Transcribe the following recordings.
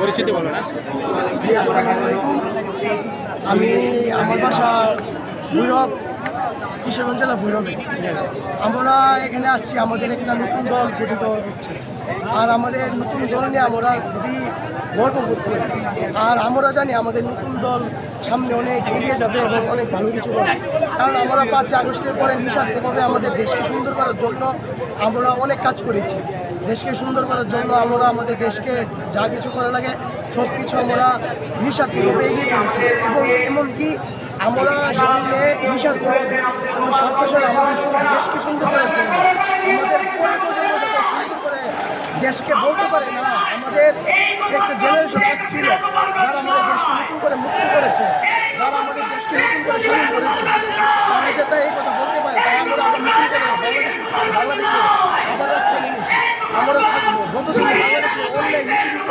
পরিচিতি বলো না। আমি আমার বাসা ভৈরব, কিশোরগঞ্জ জেলা ভৈরবে। আমরা এখানে আসছি, আমাদের একটা নতুন দল গঠিত হচ্ছে, আর আমাদের নতুন দল নিয়ে আমরা খুবই গর্ববোধ করি। আর আমরা জানি আমাদের নতুন দল সামনে অনেক এগিয়ে যাবে এবং অনেক ভালো কিছু করবে। কারণ আমরা 5 আগস্টের পরে নিঃস্বার্থভাবে আমাদের দেশকে সুন্দর করার জন্য আমরা অনেক কাজ করেছি। দেশকে সুন্দর করার জন্য আমরা আমাদের দেশকে যা কিছু করা লাগে সব কিছু আমরা নিঃস্বার্থভাবে এগিয়ে চলেছি। এবং এমনকি আমরা সামনে নিঃস্বার্থভাবে কোনো স্বার্থশালী আমাদের দেশকে সুন্দর করার জন্য আমাদের পরে প্রজন্ম যাতে সুন্দর করে দেশকে বলতে পারে না, আমাদের একটা জেনারেশন আসছিল যারা আমাদের দেশকে নতুন করে মুক্ত করেছে, যারা আমাদের দেশকে নতুন করে স্বাধীন করেছে, তারা যাতে এই কথা বলতে পারে, তাই আমরা আবার নতুন করে বাংলাদেশে আবার রাস্তায় নেমেছি। আমরা থাকবো যতদিন বাংলাদেশের অন্যায় নিপীড়িত,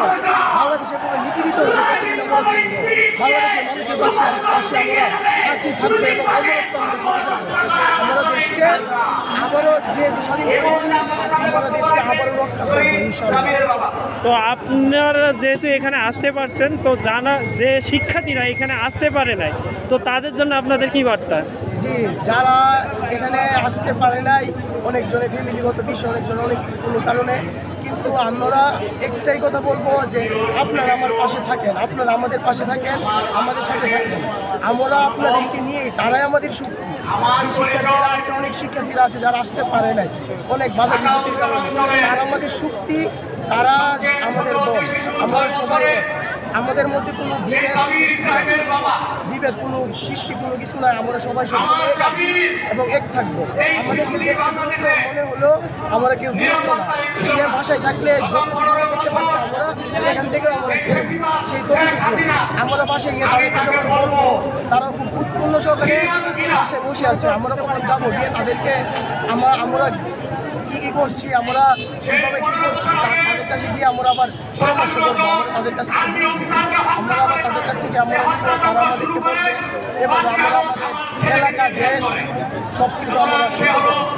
বাংলাদেশের পুরো নিপীড়িত হবে ততদিন আমরা থাকবো। বাংলাদেশের মানুষের পাশে আমরা কাছে থাকবো এবং অবরত্ব আমরা থেকে যাবো। আমরা দেশকে আবারও যেহেতু স্বাধীন করেছি, আমরা দেশকে আবারও রক্ষা করবো ইনশাআল্লাহ। তো আপনারা যেহেতু এখানে আসতে পারছেন, তো যে শিক্ষার্থীরা এখানে আসতে পারে নাই, তো তাদের জন্য আপনাদের কি বার্তা? জি, যারা এখানে আসতে পারে নাই, অনেকজনের ফ্যামিলিগত বিষয়, অনেকজন অনেক কোনো কারণে, কিন্তু আমরা একটাই কথা বলবো যে আপনারা আমার পাশে থাকেন, আপনারা আমাদের পাশে থাকেন, আমাদের সাথে থাকেন। আমরা আপনাদেরকে নিয়েই, তারাই আমাদের শক্তি। যে শিক্ষার্থীরা আছে, অনেক শিক্ষার্থীরা আছে যারা আসতে পারে নাই অনেক বাধা বিপত্তির কারণে, তারা আমাদের শক্তি, তারা আমাদের বল। আমরা সবাই আমাদের মধ্যে কোনো বিভেদ কোনো সৃষ্টি কোনো কিছু নাই। আমরা সবাই সবসময় এক আছি এবং এক থাকবো। আমাদেরকে দেখতে মনে হলো আমরা কেউ দূরত্ব না, সে বাসায় থাকলে যতটুকু করতে পারছি আমরা এখান থেকেও আমরা সেই ততটুকু আমরা বাসায় গিয়ে তাদেরকে যখন বলবো, তারা খুব উৎফুল্ল সহকারে বাসায় বসে আছে। আমরা কখন যাবো গিয়ে তাদেরকে আমরা কী করছি, আমরা কীভাবে কী করছি তাদের কাছে গিয়ে আমরা আবার পরামর্শ করবো। আমরা তাদের কাছ থেকে আমরা তারা আমাদেরকে বলবে এবং আমরা আমাদের এলাকা, দেশ সব কিছু আমরা সুন্দর করছি।